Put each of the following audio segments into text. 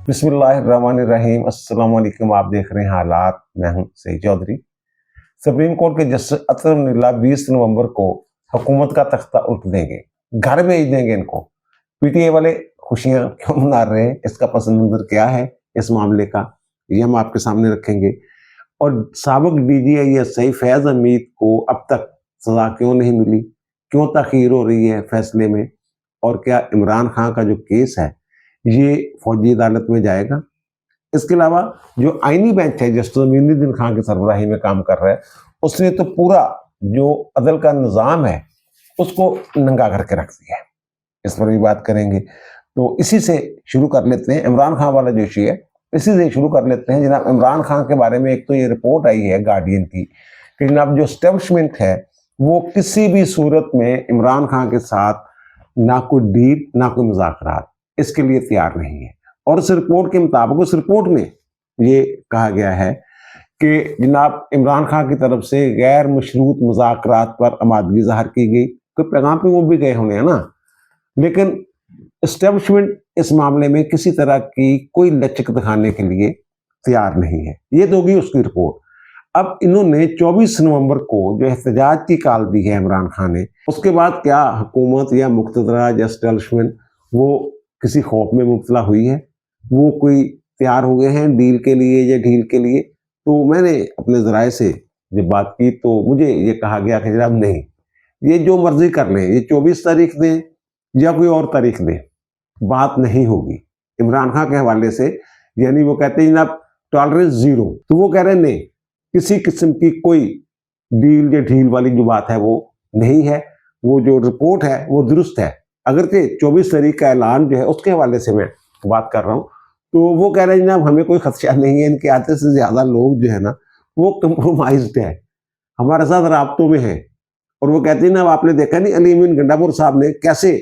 बिस्मिल्लाहिर्रहमानिर्रहीम। अस्सलाम वालेकुम। आप देख रहे हैं हालात। मैं हूं सईद चौधरी। सुप्रीम कोर्ट के जस्टिस अतहर निल्ला 20 नवंबर को हुकूमत का तख्ता उल्ट देंगे, घर भेज देंगे इनको। पीटीए वाले खुशियां क्यों मना रहे हैं, इसका पस मंजर क्या है इस मामले का, ये हम आपके सामने रखेंगे। और साबिक DGI फैज हमीद को अब तक सजा क्यों नहीं मिली, क्यों तखीर हो रही है फैसले में, और क्या इमरान खान का जो केस है ये फौजी अदालत में जाएगा। इसके अलावा जो आईनी बेंच है जस्टिस अमीनुद्दीन खान की सरबराही में काम कर रहा है, उसने तो पूरा जो अदल का निज़ाम है उसको नंगा करके रख दिया है। इस पर भी बात करेंगे। तो इसी से शुरू कर लेते हैं, इमरान खान वाला जो इशू है इसी से शुरू कर लेते हैं। जनाब इमरान खान के बारे में एक तो ये रिपोर्ट आई है गार्डियन की कि जनाब जो एस्टेब्लिशमेंट है वो किसी भी सूरत में इमरान खान के साथ ना कोई डील ना कोई मुज़ाकरात इसके लिए तैयार नहीं है। और उस रिपोर्ट के मुताबिक उस रिपोर्ट में ये कहा गया है कि जनाब इमरान खान की तरफ से गैर मशरूत मुज़ाकरात पर आमादगी ज़ाहिर की गई। कोई पैगाम पे वो भी गए होंगे ना, लेकिन एस्टेब्लिशमेंट इस मामले में किसी तरह की कोई लचक दिखाने के लिए तैयार नहीं है। ये तो होगी उसकी रिपोर्ट। अब इन्होंने 24 नवंबर को जो एहतजाज की कॉल दी है इमरान खान ने, उसके बाद क्या हुकूमत या मुक़तदरा या एस्टेब्लिशमेंट वो किसी खौफ में मुब्तला हुई है, वो कोई तैयार हो गए हैं डील के लिए या ढील के लिए। तो मैंने अपने ज़राए से जब बात की तो मुझे ये कहा गया कि जनाब नहीं, ये जो मर्जी कर लें, ये 24 तारीख दें या कोई और तारीख दें, बात नहीं होगी इमरान खान के हवाले से। यानी वो कहते हैं जनाब टॉलरेंस जीरो, तो वो कह रहे हैं नहीं, किसी किस्म की कोई डील या ढील वाली जो बात है वो नहीं है। वो जो रिपोर्ट है वो दुरुस्त है, अगर के 24 तारीख का ऐलान जो है उसके हवाले से मैं बात कर रहा हूँ। तो वो कह रहे हैं जनाब हमें कोई खदशा नहीं है, इनके आधे से ज़्यादा लोग जो है ना वो कंप्रोमाइज्ड है, हमारे साथ राब्तों में है। और वो कहते हैं ना, आपने देखा नहीं अली अमीन गंडापुर साहब ने कैसे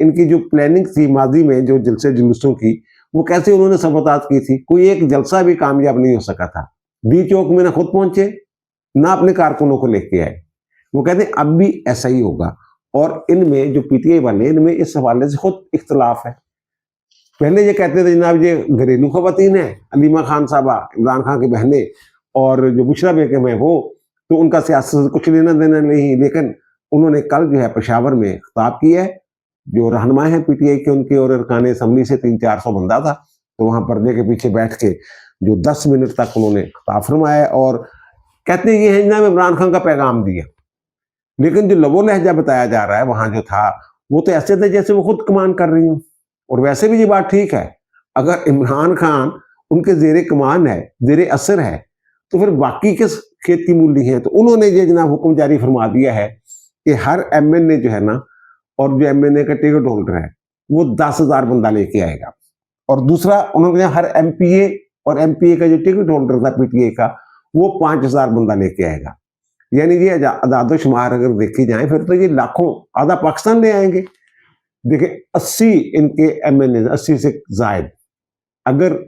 इनकी जो प्लानिंग थी माजी में जो जलसे जुलूसों की, वो कैसे उन्होंने सबूतात की थी, कोई एक जलसा भी कामयाब नहीं हो सका था। डी चौक में ना खुद पहुंचे ना अपने कारकुनों को लेके आए। वो कहते हैं अब भी ऐसा ही होगा। और इनमें जो पीटीआई वाले इनमें इस हवाले से खुद इख्तलाफ है। पहले ये कहते थे जनाब ये घरेलू खवातीन है, अलीमा खान साहबा इमरान खान की बहनें और जो बुशरा बेगम है वो, तो उनका सियासत से कुछ लेना देना नहीं। लेकिन उन्होंने कल जो है पेशावर में खिताब किया है, जो रहनुमा है पीटीआई के उनके और अरकान असम्बली से 300-400 बंदा था, तो वहां पर्दे के पीछे बैठ के जो 10 मिनट तक उन्होंने खिताब फरमाया और कहते ये है जनाब इमरान खान का पैगाम दिया। लेकिन जो लबो लहजा बताया जा रहा है वहां जो था वो तो ऐसे थे जैसे वो खुद कमान कर रही हूँ। और वैसे भी ये बात ठीक है, अगर इमरान खान उनके जेरे कमान है, जेरे असर है, तो फिर बाकी किस खेत की मूली है। तो उन्होंने ये जनाब हुक्म जारी फरमा दिया है कि हर MNA जो है ना, और जो MNA का टिकट होल्डर है वो 10,000 बंदा लेके आएगा। और दूसरा उन्होंने हर MPA और MPA का जो टिकट होल्डर था पीटीआई का वो 5,000 बंदा लेके आएगा। यानी ये आदाद शुमार अगर देखी जाए फिर तो ये लाखों, आधा पाकिस्तान ले आएंगे। देखिए 80 इनके MNA 80 से जायद, अगर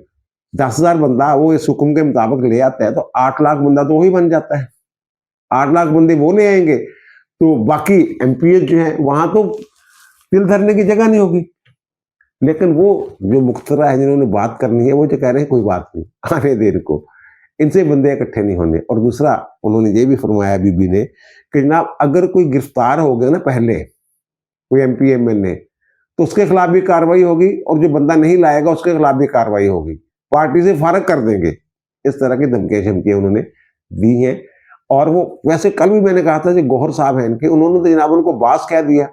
10,000 बंदा वो इस हुक्म के मुताबिक ले आता है तो 8 लाख बंदा तो वही बन जाता है। 8 लाख बंदे वो ले आएंगे, तो बाकी MPA जो है वहां तो दिल धरने की जगह नहीं होगी। लेकिन वो जो मुख्तरा है जिन्होंने बात करनी है वो जो कह रहे हैं कोई बात नहीं, आने देर को इनसे बंदे इकट्ठे नहीं होने। और दूसरा उन्होंने ये भी फरमाया बीबी ने कि जनाब अगर कोई गिरफ्तार हो गया ना पहले कोई MP MNA, तो उसके खिलाफ भी कार्रवाई होगी और जो बंदा नहीं लाएगा उसके खिलाफ भी कार्रवाई होगी, पार्टी से फारग कर देंगे। इस तरह की धमकियां शमकियां उन्होंने दी हैं। और वो वैसे कल भी मैंने कहा था जो गौहर साहब हैं इनके, उन्होंने तो जनाब उनको बॉस कह दिया।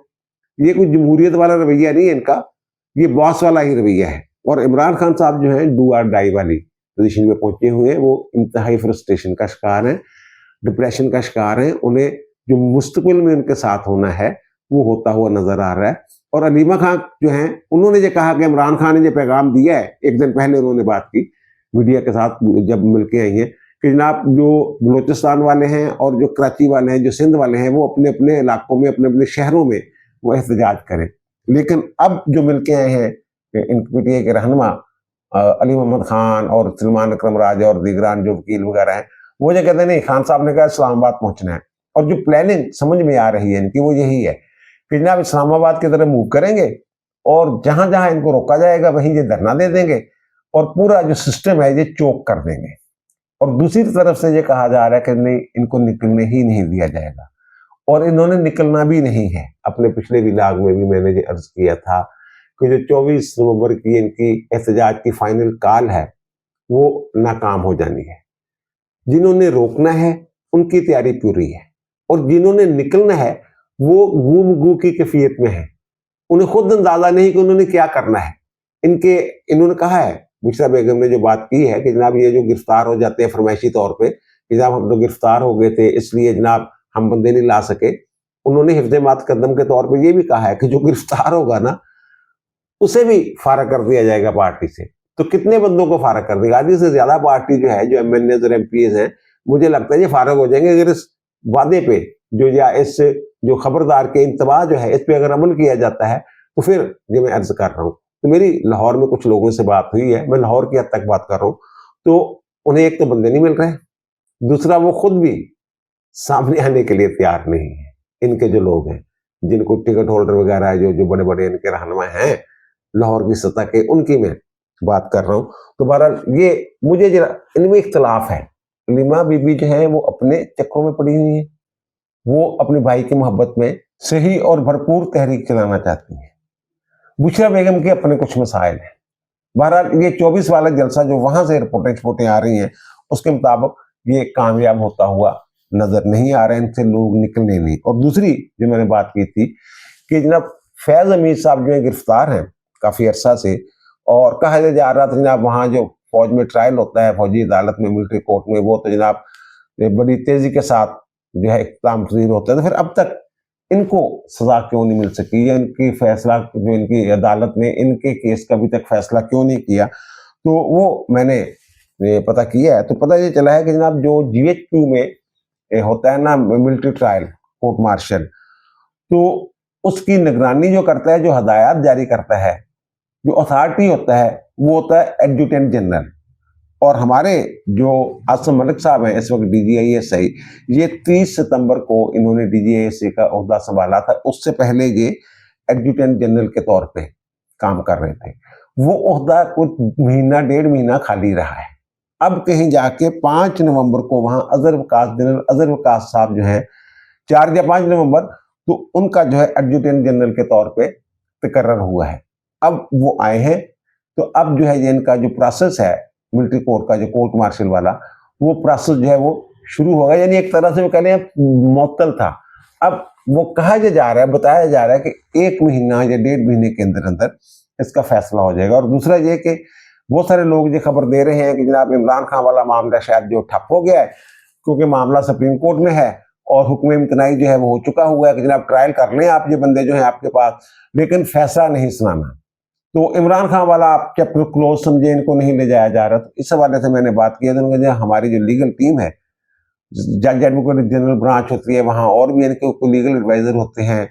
ये कोई जमहूरियत वाला रवैया नहीं है इनका, ये बॉस वाला ही रवैया है। और इमरान खान साहब जो है डू और डाई वाली पोजीशन में पहुंचे हुए हैं, वो इंतहाई फ्रस्ट्रेशन का शिकार है, डिप्रेशन का शिकार है। उन्हें जो मुस्तकबिल में उनके साथ होना है वो होता हुआ नजर आ रहा है। और अलीमा खान जो हैं उन्होंने ये कहा कि इमरान खान ने जो पैगाम दिया है, एक दिन पहले उन्होंने बात की मीडिया के साथ जब मिलके आई हैं कि जनाब जो बलोचिस्तान वाले हैं और जो कराची वाले हैं, जो सिंध वाले हैं, वो अपने अपने इलाकों में अपने अपने शहरों में वो एहतजाज करें। लेकिन अब जो मिलके आए हैं इन PTI के रहनुमा अली मोहम्मद खान और सलमान अकरम राजा और दीगरान जो वकील वगैरह हैं, वो जो कहते हैं नहीं खान साहब ने कहा इस्लामाबाद पहुंचना है। और जो प्लानिंग समझ में आ रही है इनकी वो यही है कि जनाब इस्लामाबाद की तरफ मूव करेंगे और जहां जहां इनको रोका जाएगा वहीं ये धरना दे देंगे और पूरा जो सिस्टम है ये चोक कर देंगे। और दूसरी तरफ से ये कहा जा रहा है कि नहीं, इनको निकलने ही नहीं दिया जाएगा, और इन्होंने निकलना भी नहीं है। अपने पिछले विलाग में भी मैंने ये अर्ज किया था कि जो 24 नवंबर की इनकी एहतजाज की फाइनल कॉल है वो नाकाम हो जानी है। जिन्होंने रोकना है उनकी तैयारी पूरी है, और जिन्होंने निकलना है वो गूम गू की कैफियत में है। उन्हें खुद अंदाजा नहीं कि उन्होंने क्या करना है। इन्होंने कहा है, बुशरा बेगम ने जो बात की है कि जनाब ये जो गिरफ्तार हो जाते हैं फरमाइशी तौर पे, जनाब हम तो गिरफ्तार हो गए थे इसलिए जनाब हम बंदे नहीं ला सके। उन्होंने हिफ्ज़े मुक़द्दम के तौर पे ये भी कहा है कि जो गिरफ्तार होगा ना उसे भी फारग कर दिया जाएगा पार्टी से। तो कितने बंदों को फारग कर देगा? आधी से ज्यादा पार्टी जो है, जो एमएनएज और एमपीएस हैं, मुझे लगता है ये फारग हो जाएंगे अगर इस वादे पे जो, या इस जो खबरदार के इंतबा जो है इस पे अगर अमल किया जाता है। तो फिर ये मैं अर्ज कर रहा हूँ, तो मेरी लाहौर में कुछ लोगों से बात हुई है, मैं लाहौर की हद तक बात कर रहा हूँ, तो उन्हें एक तो बंदे नहीं मिल रहे, दूसरा वो खुद भी सामने आने के लिए तैयार नहीं है। इनके जो लोग हैं, जिनको टिकट होल्डर वगैरह जो बड़े बड़े इनके रहनुमा हैं लाहौर की सतह के, उनकी मैं बात कर रहा हूँ। तो बहरहाल ये मुझे जरा इनमें इख्तलाफ है। लीमा बीबी जो है वो अपने चक्रों में पड़ी हुई है, वो अपने भाई की मोहब्बत में सही और भरपूर तहरीक चलाना चाहती है। बुशरा बेगम के अपने कुछ मसाइल हैं। बहरहाल ये 24 वाला जलसा जो वहां से रिपोर्टें आ रही हैं उसके मुताबिक ये कामयाब होता हुआ नजर नहीं आ रहा है, इनसे लोग निकलने नहीं। और दूसरी जो मैंने बात की थी कि जनाब फैज हमीद साहब जो है गिरफ्तार हैं काफी अरसा से, और कहा जा रहा था जनाब वहाँ जो फौज में ट्रायल होता है फौजी अदालत में, मिलिट्री कोर्ट में, वो तो जनाब बड़ी तेजी के साथ जो है इख्तिताम पजीर होता है। तो फिर अब तक इनको सजा क्यों नहीं मिल सकी, या इनकी फैसला जो इनकी अदालत ने इनके केस का अभी तक फैसला क्यों नहीं किया? तो वो मैंने पता किया है, तो पता ये चला है कि जनाब जो GHQ में होता है ना मिलिट्री ट्रायल कोर्ट मार्शल, तो उसकी निगरानी जो करता है, जो हदायत जारी करता है, जो अथॉरिटी होता है, वो होता है एडजुटेंट जनरल। और हमारे जो आसम मलिक साहब हैं इस वक्त DGISI, ये 30 सितंबर को इन्होंने DGISI का ओहदा संभाला था। उससे पहले ये एडजुटेंट जनरल के तौर पे काम कर रहे थे। वो ओहदा कुछ महीना 1.5 महीना खाली रहा है। अब कहीं जाके 5 नवंबर को वहां जनरल अजहर वकास साहब जो है 4 या 5 नवंबर, तो उनका जो है एडजुटेंट जनरल के तौर पे तकर्रर हुआ है। अब वो आए हैं, तो अब जो है ये इनका जो प्रोसेस है मिलिट्री कोर्ट का, जो कोर्ट मार्शल वाला, वो प्रोसेस जो है वो शुरू होगा। यानी एक तरह से वो कहने मुअत्तल था। अब वो कहा जा रहा है, बताया जा रहा है कि 1 महीना या 1.5 महीने के अंदर अंदर इसका फैसला हो जाएगा। और दूसरा ये कि बहुत सारे लोग ये खबर दे रहे हैं कि जनाब इमरान खान वाला मामला शायद जो ठप हो गया है, क्योंकि मामला सुप्रीम कोर्ट में है और हुक्म इम्तनाई जो है वो हो चुका हुआ है कि जनाब ट्रायल कर लें आप, ये बंदे जो हैं आपके पास, लेकिन फैसला नहीं सुनाना। तो इमरान खान वाला आप चैप्टर क्लोज समझे, इनको नहीं ले जाया जा रहा। तो इस हवाले से मैंने बात की है, हमारी जो लीगल टीम है, जज एडवोकेट जनरल ब्रांच होती है वहाँ, और भी इनके लीगल एडवाइजर होते हैं,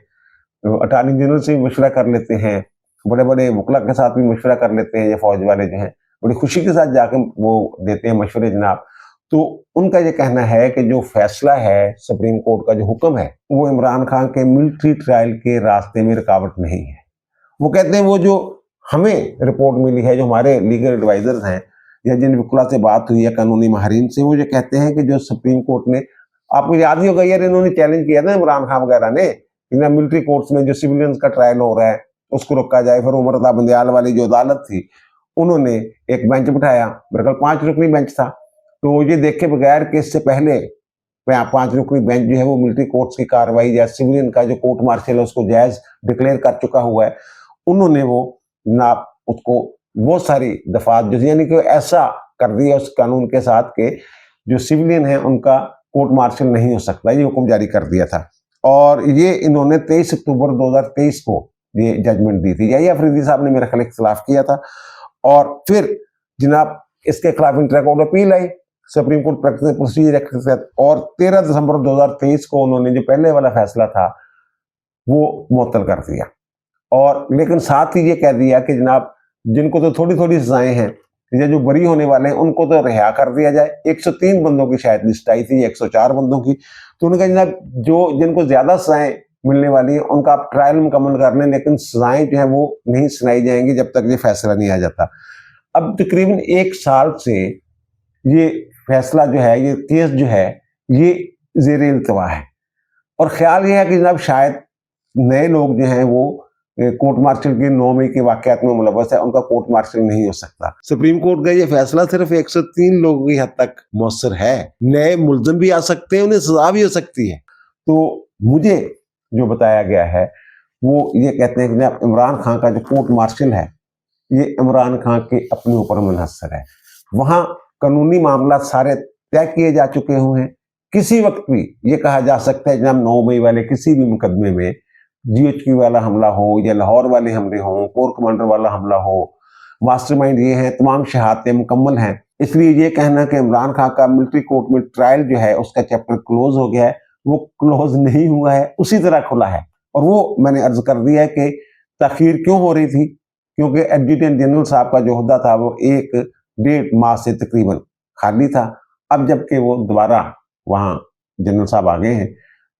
अटॉर्नी जनरल से भी मशवरा कर लेते हैं, बड़े बड़े वकला के साथ भी मशवरा कर लेते हैं। ये फौज वाले जो हैं बड़ी खुशी के साथ जाकर वो देते हैं मशवरे जनाब। तो उनका ये कहना है कि जो फैसला है सुप्रीम कोर्ट का, जो हुक्म है, वो इमरान खान के मिलिट्री ट्रायल के रास्ते में रुकावट नहीं है। वो कहते हैं वो जो हमें रिपोर्ट मिली है, जो हमारे लीगल एडवाइजर्स हैं या जिन वकला से बात हुई है कानूनी माहरीन से, वो ये कहते हैं कि जो सुप्रीम कोर्ट ने, आपको याद ही होगा यार, इन्होंने चैलेंज किया था इमरान खान वगैरह ने, मिलिट्री कोर्ट्स में जो सिविलियंस का ट्रायल हो रहा है उसको रोका जाए। फिर उमर अता बंदयाल वाली जो अदालत थी, उन्होंने एक बेंच बिठाया, मेरे ख्याल 5 रुकनी बेंच था। तो ये देखे बगैर कि इससे पहले 5 रुकनी बेंच जो है वो मिलिट्री कोर्ट्स की कार्रवाई या सिविलियन का जो कोर्ट मार्शल है उसको जायज डिक्लेयर कर चुका हुआ है, उन्होंने वो ना उसको वो सारी दफात जो, यानी कि ऐसा कर दिया उस कानून के साथ के जो सिविलियन है उनका कोर्ट मार्शल नहीं हो सकता, ये हुक्म जारी कर दिया था। और ये इन्होंने 23 अक्टूबर 2023 को ये जजमेंट दी थी। यही अफरीदी साहब ने मेरे ख्याल खिलाफ किया था, और फिर जनाब इसके खिलाफ इंटर कोर्ट अपील आई supreme court practice procedure act के तहत, और 13 दिसंबर 2023 को उन्होंने जो पहले वाला फैसला था वो मुअत्तल कर दिया। और लेकिन साथ ही ये कह दिया कि जनाब जिनको तो थोड़ी थोड़ी सजाएं हैं या जो बरी होने वाले हैं उनको तो रिहा कर दिया जाए। 103 बंदों की शायद लिस्ट आई थी, 104 बंदों की। तो उन्होंने कहा जनाब जो जिनको ज्यादा सजाएं मिलने वाली है उनका आप ट्रायल मुकम्मल कर लें, लेकिन सजाएं जो है वो नहीं सुनाई जाएंगी जब तक ये फैसला नहीं आ जाता। अब तकरीबन 1 साल से ये फैसला जो है, ये केस जो है, ये ज़ेर इल्तवा है और ख्याल ये है कि जनाब शायद नए लोग जो हैं वो कोर्ट मार्शल के 9 मई के वाकयात में मुलव्वस है, उनका कोर्ट मार्शल नहीं हो सकता। सुप्रीम कोर्ट का ये फैसला सिर्फ 103 लोगों की हद तक मौसर है। नए मुल्ज़िम भी आ सकते हैं, उन्हें सजा भी हो सकती है। तो मुझे जो बताया गया है वो ये कहते हैं कि जनाब इमरान खान का जो कोर्ट मार्शल है, ये इमरान खान के अपने ऊपर मुनहसर है। वहाँ कानूनी मामला सारे तय किए जा चुके हुए हैं। किसी वक्त भी ये कहा जा सकता है जनाब 9 मई वाले किसी भी मुकदमे में GHQ वाला हमला हो या लाहौर वाले हमले हो, कोर कमांडर वाला हमला हो, मास्टरमाइंड ये है, तमाम शहादतें मुकम्मल हैं। इसलिए ये कहना कि इमरान खान का मिलिट्री कोर्ट में ट्रायल जो है उसका चैप्टर क्लोज हो गया है, वो क्लोज नहीं हुआ है, उसी तरह खुला है। और वो मैंने अर्ज कर दिया है कि तखीर क्यों हो रही थी, क्योंकि एडजुटेंट जनरल साहब का जो ओहदा था वो 1-1.5 माह से तकरीबन खाली था। अब जबकि वो दोबारा वहाँ जनरल साहब आ गए हैं,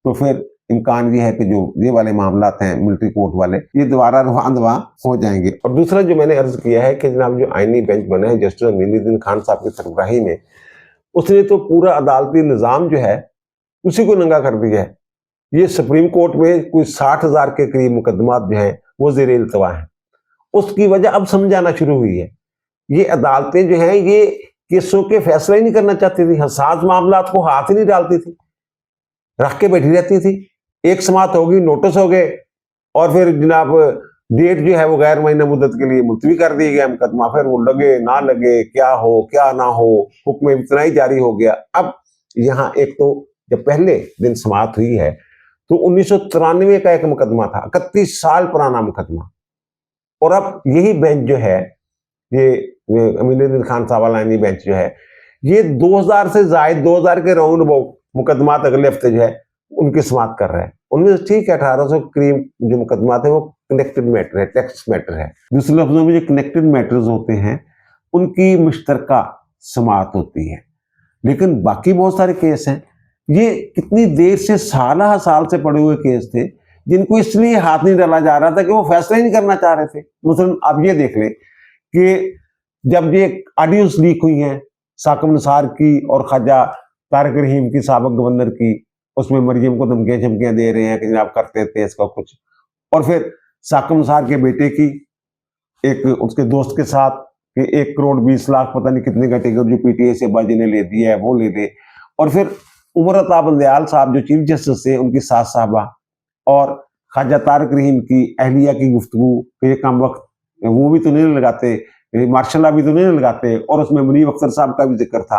तो फिर इम्कान ये है कि जो ये वाले मामलात हैं मिलिट्री कोर्ट वाले, ये दोबारा रवां हो जाएंगे। और दूसरा जो मैंने अर्ज किया है कि जनाब जो आईनी बेंच बना है जस्टिस अमीनुद्दीन खान साहब की सरबराही में, उसने तो पूरा अदालती निज़ाम जो है उसी को नंगा कर दिया है। ये सुप्रीम कोर्ट में कोई 60,000 के करीब मुकदमात जो हैं वो ज़ेर इल्तवा हैं। उसकी वजह अब समझाना शुरू हुई है। ये अदालतें जो हैं ये केसों के फैसले ही नहीं करना चाहती थी, हसास मामलात को हाथ ही नहीं डालती थी, रख के बैठी रहती थी। एक समात होगी, नोटिस हो गए और फिर जनाब डेट जो है वो गैर महीना मुद्दत के लिए मुलतवी कर दिया गया मुकदमा, फिर वो लगे ना लगे, क्या हो क्या ना हो, हुक्म इतना ही जारी हो गया। अब यहाँ एक तो जब पहले दिन समात हुई है तो 1993 का एक मुकदमा था, 31 साल पुराना मुकदमा, और अब यही बेंच जो है, ये अमीनुद्दीन खान साहब वाला बेंच जो है, ये 2000 से जायद 2000 के राउंड अबाउट मुकदमात अगले हफ्ते जो है उनकी समात कर रहे हैं। उनमें ठीक है 1800 करीब जो मुकदमात है वो कनेक्टेड मैटर है, टेक्स्ट मैटर है। दूसरे लफ्जों में जो कनेक्टेड मैटर्स होते हैं उनकी मुश्तरका समात होती है। लेकिन बाकी बहुत सारे केस हैं, ये कितनी देर से साल से पड़े हुए केस थे जिनको इसलिए हाथ नहीं डाला जा रहा था कि वो फैसला ही नहीं करना चाह रहे थे। मसलन आप ये देख लें कि जब ये ऑडियोस लीक हुई हैं साकिब निसार की और ख्वाजा तारिक रहीम की, साबिक गवर्नर की, उसमें मरियम को धमकियां चमकियां दे रहे हैं कि जनाब करते थे इसका कुछ, और फिर साकिब निसार के बेटे की एक उसके दोस्त के साथ कि 1 करोड़ 20 लाख पता नहीं कितने का टिकट जो PTI से बाजी ने ले दिया है वो ले दे, और फिर उमर अता बंदयाल साहब जो चीफ जस्टिस थे उनकी सास साहबा और ख्वाजा तारिक रहीम की अहलिया की गुफ्तगू कि ये कम वक्त वो भी तो नहीं लगाते, मार्शल भी तो नहीं लगाते, और उसमें मुनीब अख्तर साहब का भी जिक्र था,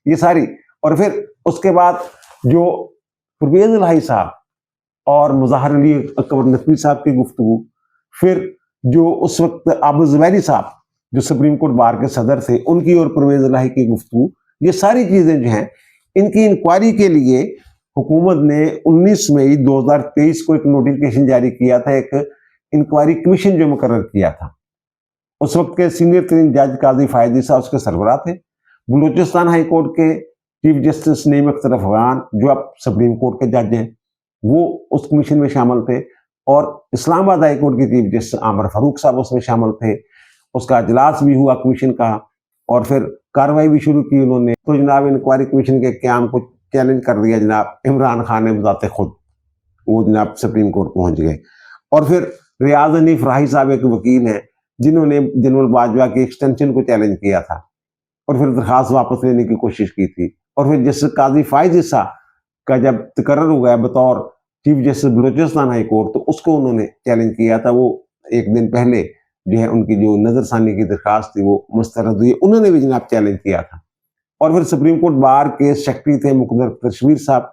ये सारी। और फिर उसके बाद जो परवेज इलाही साहब और मुज़ाहिर अली अकबर नकवी साहब की गुफ्तगू, फिर जो उस वक्त आबू ज़ुबैरी साहब जो सुप्रीम कोर्ट बार के सदर थे उनकी और परवेज इलाही की गुफ्तगू, ये सारी चीज़ें जो हैं इनकी इंक्वायरी के लिए हुकूमत ने 19 मई 2023 को एक नोटिफिकेशन जारी किया था, एक इंक्वायरी कमीशन जो मुकर्रर किया था। उस वक्त के सीनियर तरीन जज काजी फायदी साहब उसके सरबराह थे। बलूचिस्तान हाई कोर्ट के चीफ जस्टिस नईम अख्तर अफगान जो अब सुप्रीम कोर्ट के जज हैं वो उस कमीशन में शामिल थे, और इस्लामाबाद हाई कोर्ट के चीफ जस्टिस आमर फारूक साहब उसमें शामिल थे। उसका इजलास भी हुआ कमीशन का और फिर कार्रवाई भी शुरू की उन्होंने। तो जनाब इंक्वायरी कमीशन के क्याम को चैलेंज कर दिया जनाब इमरान खान ने बताते खुद, वो जनाब सुप्रीम कोर्ट पहुंच गए। और फिर रियाज हनीफ राही साहब एक वकील हैं जिन्होंने जनरल बाजवा की एक्सटेंशन को चैलेंज किया था और फिर दरखास्त वापस लेने की कोशिश की थी। और फिर जस्टिस काजी फायद ईसा का जब तकर्रर हो गया बतौर chief justice Balochistan high court, तो उसको उन्होंने चैलेंज किया था। वो एक दिन पहले जो है उनकी जो नजरसानी की दरखास्त थी वो मुस्तरद हुई, उन्होंने भी जनाब चैलेंज किया था। और फिर सुप्रीम कोर्ट बार के सेक्रेटरी थे मुकद्दर तशवीर साहब,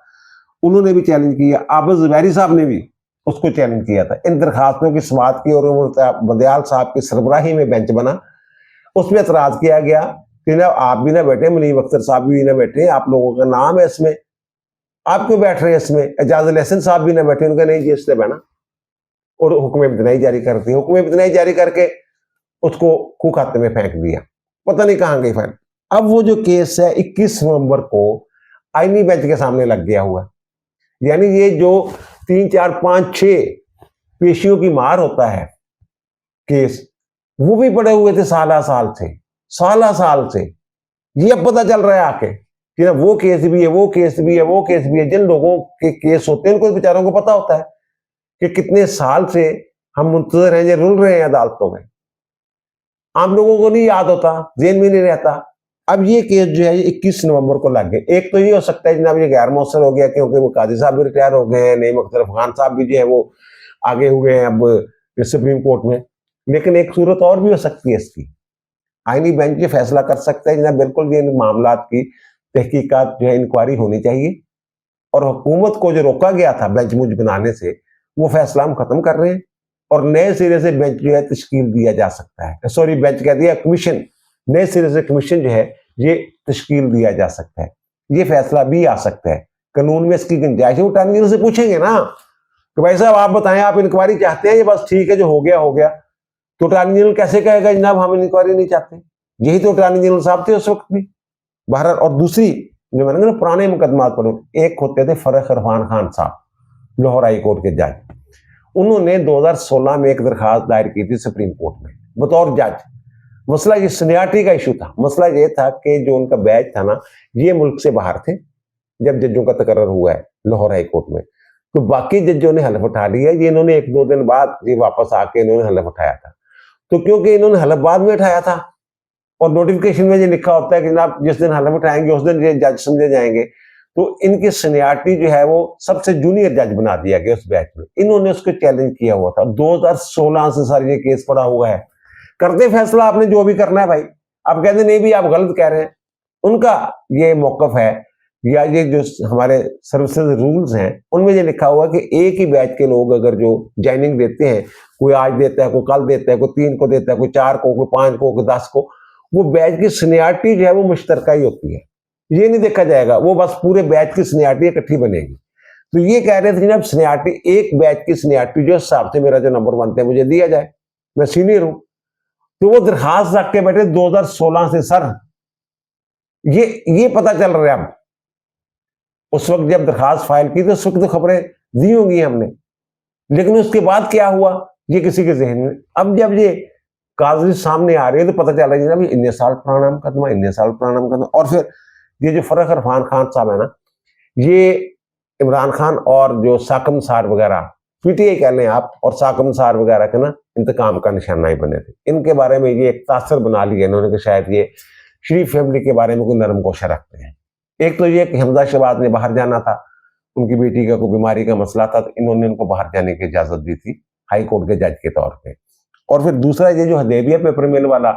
उन्होंने भी चैलेंज किया। आबद ज़ुबैरी साहब ने भी उसको चैलेंज किया था। इन दरखास्तों की समाअत की और बंदयाल साहब की सरबराही में बेंच बना, उसमें एतराज किया गया कि ना आप भी ना बैठे, मुनीब अख्तर साहब भी ना बैठे, आप लोगों का नाम है इसमें, आप क्यों बैठ रहे हैं इसमें? एजाजुल हसन साहब भी ना बैठे, उनका नहीं जी इससे बना, और हुक्म इब्तदाई जारी कर दी। हुक्म इब्तदाई जारी करके उसको खूह खाते में फेंक दिया, पता नहीं कहाँ गई फाइल। अब वो जो केस है 21 नवंबर को आईनी बेंच के सामने लग गया हुआ, यानी ये जो 3, 4, 5, 6 पेशियों की मार होता है केस, वो भी पड़े हुए थे साल से। साल साल से। ये अब पता चल रहा है आके कि ना वो केस भी है, वो केस भी है, वो केस भी है। जिन लोगों के केस होते हैं उनको बेचारों को पता होता है कि कितने साल से हम मुंतजर हैं, रुल रहे हैं अदालतों में। आम लोगों को नहीं याद होता, जेल में नहीं रहता। अब ये केस जो है 21 नवंबर को लग गए। एक तो ये हो सकता है जनाब ये गैर मौसर हो गया क्योंकि वो काजी साहब भी रिटायर हो गए हैं, नईम अख्तर खान साहब भी जो है वो आगे हुए हैं अब सुप्रीम कोर्ट में। लेकिन एक सूरत और भी हो सकती है इसकी, आईनी बेंच ये फैसला कर सकता है जनाब बिल्कुल ये इन मामला की तहकीकात जो है इंक्वायरी होनी चाहिए, और हुकूमत को जो रोका गया था बेंच मुझ बनाने से वो फैसला हम खत्म कर रहे हैं, और नए सिरे से बेंच जो है तश्कील दिया जा सकता है। सॉरी, बेंच कह दिया, कमीशन, नए सिरे से कमीशन जो है ये तश्कील दिया जा सकता है। ये फैसला भी आ सकता है, कानून में इसकी गुंजाइश है। वो अटॉर्नी जनरल से पूछेंगे ना कि भाई साहब आप बताएं, आप इंक्वायरी चाहते हैं, ये बस ठीक है जो हो गया हो गया। तो अटॉर्नी जनरल कैसे कहेगा जनाब हम इंक्वायरी नहीं चाहते? यही तो अटॉर्नी जनरल साहब थे उस वक्त भी भारत। और दूसरी जो मैंने ना पुराने मुकदमात पर, एक होते थे फरख इरफान खान साहब लाहौर हाई कोर्ट के जज, उन्होंने 2016 में एक दरखास्त दायर की थी सुप्रीम कोर्ट में बतौर जज। मसला ये सीनियरिटी का इशू था। मसला ये था कि जो उनका बैच था ना ये मुल्क से बाहर थे जब जजों का तकर्रर हुआ है लाहौर हाई कोर्ट में, तो बाकी जजों ने हलफ उठा लिया। ये इन्होंने 1-2 दिन बाद ये वापस आके इन्होंने हलफ उठाया था। तो क्योंकि इन्होंने हलफ बाद में उठाया था और नोटिफिकेशन में ये लिखा होता है कि जनाब जिस दिन हलफ उठाएंगे उस दिन ये जज समझे जाएंगे, तो इनकी सीनियरिटी जो है वो सबसे जूनियर जज बना दिया गया उस बैच में। इन्होंने उसको चैलेंज किया हुआ था। 2016 से सर ये केस पड़ा हुआ है। करते फैसला आपने जो भी करना है भाई। आप कहते नहीं भी आप गलत कह रहे हैं, उनका ये मौकफ है। या ये जो हमारे सर्विसेज रूल्स हैं उनमें ये लिखा हुआ है कि एक ही बैच के लोग अगर जो ज्वाइनिंग देते हैं, कोई आज देता है, कोई कल देता है, कोई 3 को देता है, कोई 4 को, कोई 5 को, कोई 10 को, वो बैच की सीनियरिटी जो है वो मुश्तरका ही होती है। ये नहीं देखा जाएगा, वो बस पूरे बैच की सीनियरिटी इकट्ठी बनेगी। तो ये कह रहे थे जनाब सीनियरिटी, एक बैच की सीनियरिटी जो हिसाब से मेरा जो नंबर बनते हैं मुझे दिया जाए, मैं सीनियर हूं। तो वो दरखास्त रख के बैठे 2016 से सर। ये पता चल रहा है अब। उस वक्त जब दरखास्त फाइल की तो उस वक्त तो खबरें दी होंगी हमने, लेकिन उसके बाद क्या हुआ ये किसी के जहन में। अब जब ये कागज सामने आ रही है तो पता चल रहा है इतने साल पुराना मुकदमा, इतने साल पुराना मुकदमा। और फिर ये जो फरख इरफान खान साहब है ना, ये इमरान खान और जो साकम सार वगैरह, पीटीआई कह लें आप, और साकम सार वगैरह के ना इंतकाम का निशाना ही बने थे। इनके बारे में ये एक तासर बना लिया इन्होंने कि शायद ये शरीफ फैमिली के बारे में कोई नरम गोशा रखते हैं। एक तो ये कि हमजा शहबाज ने बाहर जाना था, उनकी बेटी का कोई बीमारी का मसला था, तो इन्होंने उनको बाहर जाने की इजाजत दी थी हाई कोर्ट के जज के तौर पे। और फिर दूसरा ये जो हदेबिया पेपर मिल वाला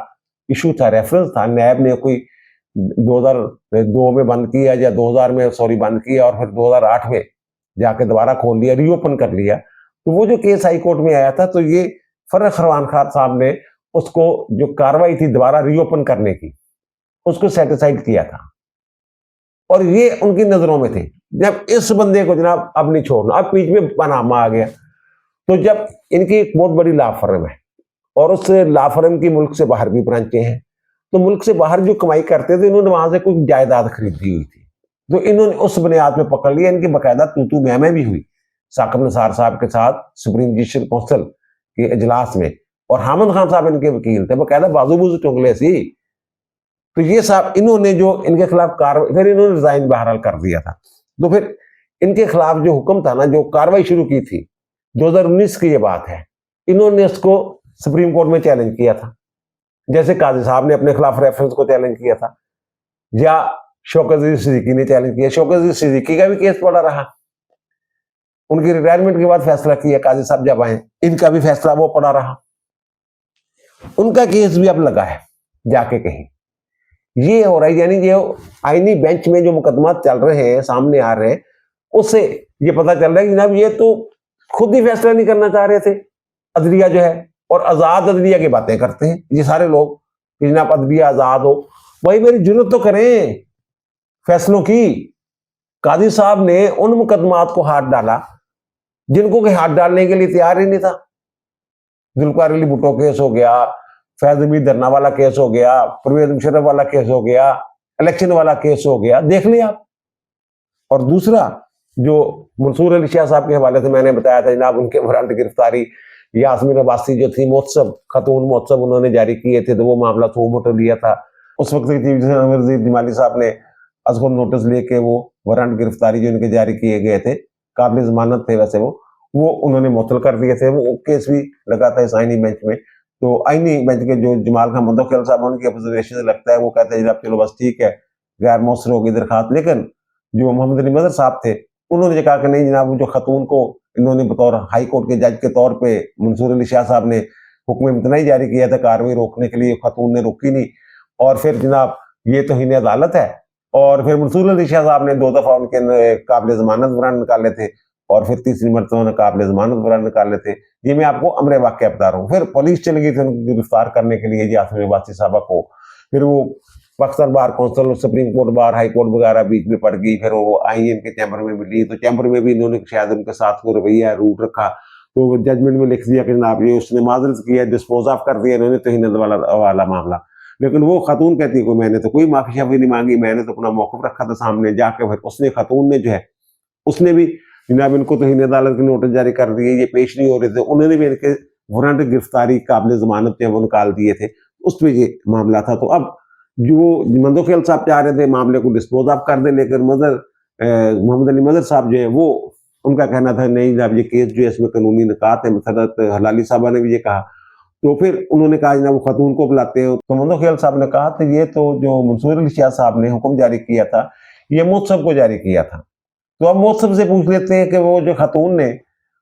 इशू था, रेफरेंस था, नैब ने कोई 2002 में बंद किया या 2000 में सॉरी बंद किया और फिर 2008 में जाके दोबारा खोल लिया, रीओपन कर लिया। तो वो जो केस हाई कोर्ट में आया था, तो ये फरख इरफान खान साहब ने उसको जो कार्रवाई थी दोबारा रीओपन करने की, उसको सेटिसाइड किया था। और ये उनकी नजरों में थे। जब इस बंदे को जनाब अब नहीं छोड़ना, अब बीच में पनामा आ गया। तो जब इनकी एक बहुत बड़ी लॉ फर्म है और उस लॉ फर्म की मुल्क से बाहर भी ब्रांचें हैं, तो मुल्क से बाहर जो कमाई करते थे इन्होंने वहां से कुछ जायदाद खरीदी हुई थी, तो इन्होंने उस बुनियाद में पकड़ लिया। इनकी बाकायदा तू मैं भी हुई साकिब निसार साहब के साथ सुप्रीम जुडिशल काउंसिल के इजलास में, और हामिद खान साहब इनके वकील थे, बाकायदा बाजू बाजू टोंगले सी। तो ये साहब इन्होंने जो इनके खिलाफ कार्रवाई, फिर इन्होंने रिजाइन बहरहाल कर दिया था। तो फिर इनके खिलाफ जो हुक्म था ना, जो कार्रवाई शुरू की थी 2019 की ये बात है, इन्होंने इसको सुप्रीम कोर्ट में चैलेंज किया था। जैसे काजी साहब ने अपने खिलाफ रेफरेंस को चैलेंज किया था, या शौकत अजीज सिद्दीकी ने चैलेंज किया। शौकत अजीज सिद्दीकी का भी केस पड़ा रहा, उनकी रिटायरमेंट के बाद फैसला किया काजी साहब जब आए, इनका भी फैसला वो पड़ा रहा। उनका केस भी अब लगा है जाके कहीं। ये हो रहा है, यानी ये आईनी बेंच में जो मुकदमा चल रहे हैं, सामने आ रहे हैं, उससे ये पता चल रहा है कि जनाब ये तो खुद ही फैसला नहीं करना चाह रहे थे अदलिया जो है, और आजाद अदलिया की बातें करते हैं ये सारे लोग कि जनाब अदलिया आजाद हो। वही मेरी जुर्रत तो करें फैसलों की। काजी साहब ने उन मुकदमात को हाथ डाला जिनको के हाथ डालने के लिए तैयार ही नहीं था। जुल्फिकार अली भुट्टो केस हो गया, फैज हमीद धरना वाला केस हो गया, परवेज मुशर्रफ वाला केस हो गया, इलेक्शन वाला केस हो गया, देख लिया आप। और दूसरा जो मंसूर अली शाह साहब के हवाले से मैंने बताया था जनाब, उनके वारंट गिरफ्तारी यास्मीन अब्बासी जो थी महोत्सव, खातून महोत्सव उन्होंने जारी किए थे, तो वो मामला तो मोटो लिया था। उस वक्त अमीर जमाली साहब ने असगुल नोटिस लेके वो वारंट गिरफ्तारी जो इनके जारी किए गए थे, काबिल जमानत थे वैसे वो उन्होंने मुअत्तल कर दिए थे। वो केस भी लगा था इस आईनी बेंच में। तो आईनी बेंच के जो जमाल खान मुंतकिल साहब, उनकी ऑब्जर्वेशन से लगता है वो कहते हैं जनाब चलो बस ठीक है, गैर मौसर होगी दरखास्त। लेकिन जो मोहम्मद अली मदर साहब थे उन्होंने कहा कि नहीं जनाब, जो खतून को इन्होंने बतौर हाई कोर्ट के जज के तौर पे मंसूर अली शाह साहब ने हुक्म इम्तनाई जारी किया था कार्रवाई रोकने के लिए, खतून ने रोकी नहीं। और फिर जनाब ये तो ही अदालत है। और फिर मंसूर अली शाह साहब ने 2 दफा उनके काबिल जमानत वारंट निकाले थे, और फिर तीसरी मरतबा काबिल जमानत वारंट निकाले थे। ये मैं आपको अमरे वाक़या बता रहा हूँ। फिर पुलिस चली गई थी उनको गिरफ्तार करने के लिए यास्मीन अब्बासी साहबा को। फिर वो Pakistan bar council, supreme court, bar high court वगैरह बीच में पड़ गई। फिर वो आई इनके चैम्बर में मिली, तो चैम्बर में भी इन्होंने शायद उनके साथ को रवैया रूट रखा, तो जजमेंट में लिख दिया कि जनाब ये उसने माजरत किया, डिस्पोज ऑफ कर दिया इन्होंने, तौहीन वाला मामला। लेकिन वो खातून कहती है कि मैंने तो कोई माफी शाफी नहीं मांगी, मैंने तो अपना मौक़िफ़ रखा था सामने जाके। फिर उसने खातून ने जो है उसने भी जनाब इनको तौहीन अदालत के नोटिस जारी कर दिए, ये पेश नहीं हो रहे थे। उन्होंने भी इनके वारंट गिरफ्तारी काबिल जमानत थे वो निकाल दिए थे, उस पर ये मामला था। तो अब जो मंदोखेल साहब चाह रहे थे मामले को डिस्पोज ऑफ कर दे, लेकिन मोहम्मद अली मदर साहब जो है वो उनका कहना था नहीं जनाब ये केस जो है इसमें कानूनी निकात है। मसरत हलाली साहबा ने भी ये कहा। तो फिर उन्होंने कहा जनाब वो खतून को बुलाते हो। तो मंदोखेल साहब ने कहा तो ये तो जो मंसूर अली शाह साहब ने हुक्म जारी किया था ये महोत्सव को जारी किया था। तो अब महोत्सव से पूछ लेते हैं कि वो जो खातून ने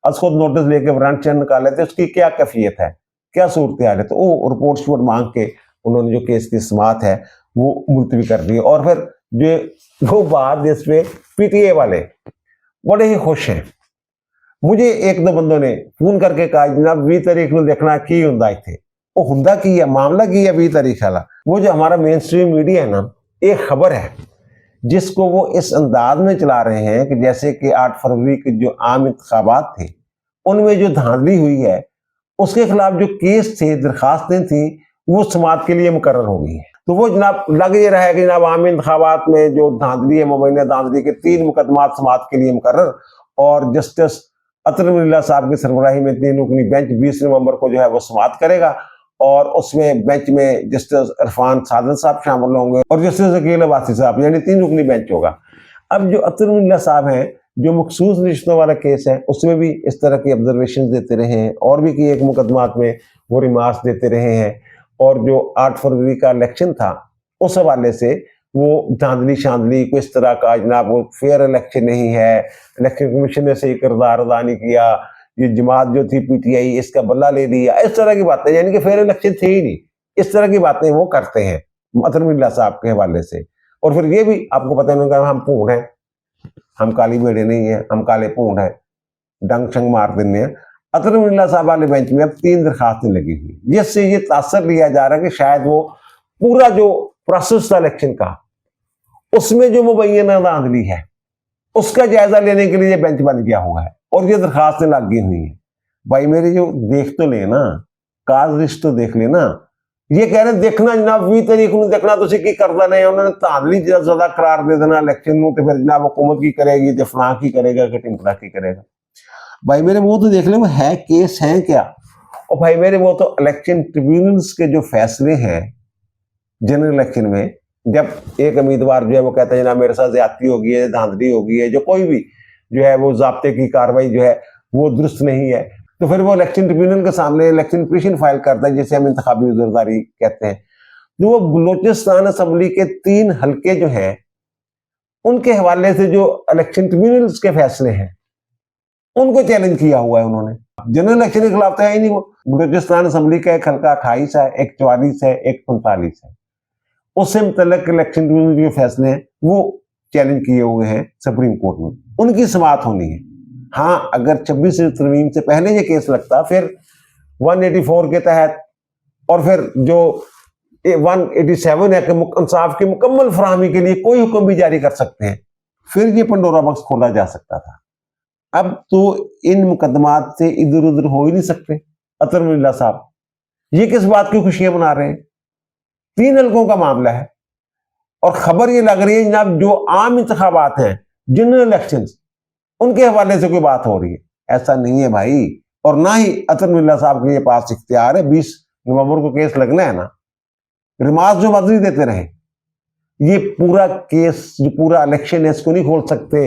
खुद नोटिस लेके वारंट निकाले थे उसकी क्या कैफियत है, क्या सूरत हाल है। तो वो रिपोर्ट शोट मांग के उन्होंने जो केस की समाअत है वो मुलतवी कर दी। और फिर जो बात जिसपे पीटीए वाले बड़े ही खुश हैं। मुझे 1-2 बंदों ने फोन करके कहा जनाब 20 तारीख में देखना की हुंदा इत्थे, वो हुंदा की है, मामला की है 20 तारीख वाला। वो जो हमारा मेन स्ट्रीम मीडिया है ना, एक खबर है जिसको वो इस अंदाज में चला रहे हैं कि जैसे कि 8 फरवरी के जो आम इंतखाबात थे उनमें जो धांधली हुई है उसके खिलाफ जो केस थे, दरखास्तें थी, वो समाअत के लिए मुकर्रर हो गई है। तो वो जनाब लग ये रहा है कि जनाब आम इंतखाबात में जो धांधली है, मुबैना धांधली के 3 मुकदमात समाअत के लिए मुकर्रर। और जस्टिस अतर मिल्ला साहब की सरबराही में 3 रुकनी बेंच 20 नवंबर को जो है वो समाअत करेगा। और उसमें बेंच में जस्टिस इरफान सादत साहब शामिल होंगे और जस्टिस अकील अब्बासी साहब, यानी 3 रुकनी बेंच होगा। अब जो अतर मिल्ला साहब हैं, जो मखसूस रिश्तों वाला केस है उसमें भी इस तरह की ऑब्जर्वेशन देते रहे हैं, और भी कि एक मुकदमात में वो रिमार्क्स देते रहे हैं। और जो 8 फरवरी का इलेक्शन था उस हवाले से वो धांधली शांधली को इस तरह का जनाब वो फेयर इलेक्शन नहीं है, इलेक्शन कमीशन ने सही किरदार अदा नहीं किया, ये जमात जो थी पीटीआई इसका बल्ला ले लिया, इस तरह की बातें, यानी कि फेयर इलेक्शन थे ही नहीं, इस तरह की बातें वो करते हैं अतर मिल्ला साहब के हवाले से। और फिर ये भी आपको पता है हम भूड हैं, हम काली भेड़े नहीं है, हम काले भूड है, डंग शंग मार देने हैं। अतर मिल्ला साहब वाले बेंच में अब 3 दरखास्तें लगी हुई, जिससे ये तासर लिया जा रहा है कि शायद वो पूरा जो प्रोसेस था इलेक्शन का उसमें जो मुबैना धांधली है उसका जायजा लेने के लिए बेंच बन गया हुआ है, और ये दरखास्तें लगी हुई हैं। भाई मेरे जो देख तो लेना, काज लिस्ट तो देख लेना। ये कह रहे देखना जनाब 20 तारीख को देखना तुझे की करता नहीं, उन्होंने धांधली ज्यादा करार दे देना इलेक्शन में, तो फिर जनाब हुकूमत की करेगी, जो फलां की करेगा, कि टिमकड़ा की करेगा। भाई मेरे वो तो देख ले वो है केस है क्या। और भाई मेरे वो तो इलेक्शन ट्रिब्यूनल्स के जो फैसले हैं जनरल इलेक्शन में, जब एक उम्मीदवार जो है वो कहता है जनाब मेरे साथ ज्यादती हो गई है, धांधली हो गई है, जो कोई भी जो है वो ज़ाब्ते की कार्रवाई जो है वो दुरुस्त नहीं है, तो फिर वो इलेक्शन ट्रिब्यूनल के सामने इलेक्शन पिटीशन फाइल करता है, जिसे हम इंतखाबी उज़रदारी कहते हैं। तो वो बलूचिस्तान असेंबली के 3 हल्के जो हैं उनके हवाले से जो इलेक्शन ट्रिब्यूनल्स के फैसले हैं उनको चैलेंज किया हुआ है उन्होंने। जनरल इलेक्शन के खिलाफ तो है ही नहीं। वो बलूचिस्तान असेंबली का एक हल्का 28 है, एक 44 है, एक 45 है, उससे मुतल्लिक इलेक्शन ट्रिब्यूनल के फैसले हैं वो चैलेंज किए हुए हैं सुप्रीम कोर्ट में, उनकी समाअत होनी है। हाँ, अगर 26 तरमीम से पहले ये केस लगता फिर 184 के तहत, और फिर जो 187 है कि इंसाफ की मुकम्मल फराहमी के लिए कोई हुक्म भी जारी कर सकते हैं, फिर ये पंडोरा बॉक्स खोला जा सकता था। अब तो इन मुकदमात से इधर उधर हो ही नहीं सकते। अतर मिल्ला साहब ये किस बात की खुशियां मना रहे हैं? 3 हल्कों का मामला है, और खबर ये लग रही है जनाब जो आम इंतखाबात हैं, जनरल इलेक्शंस, उनके हवाले से कोई बात हो रही है। ऐसा नहीं है भाई, और ना ही अतर मिल्ला साहब के पास इख्तियार है। 20 नवंबर को केस लगना है ना, रिमार्क जो मर्जी देते रहे, ये पूरा केस, जो पूरा इलेक्शन है, इसको नहीं खोल सकते।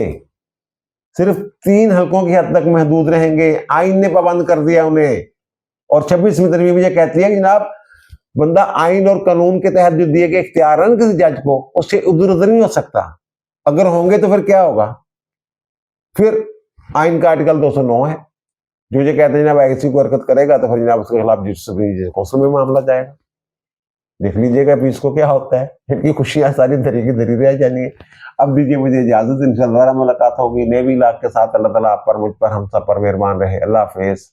सिर्फ 3 हलकों की हद तक महदूद रहेंगे। आइन ने पाबंद कर दिया उन्हें। और 26वीं तरमीम मुझे कहती है कि जनाब, बंदा आइन और कानून के तहत जो दिए गए इख्तियार है किसी जज को, उससे उधर उधर नहीं हो सकता। अगर होंगे तो फिर क्या होगा? फिर आइन का आर्टिकल 209 है, जो ये कहते हैं जनाब ऐसी कोई हरकत करेगा तो फिर जनाब उसके खिलाफ जुडिशल काउंसिल में मामला जाएगा। देख लीजिएगा पीस को क्या होता है। इनकी खुशियां सारी धरी की धरी रह जानी है। अब दीजिए मुझे इजाजत, इंशाअल्लाह मुलाकात होगी नए भी लाख के साथ। अल्लाह ताला आप पर, मुझ पर, हम सब पर मेहरबान रहे। अल्लाह हाफिज।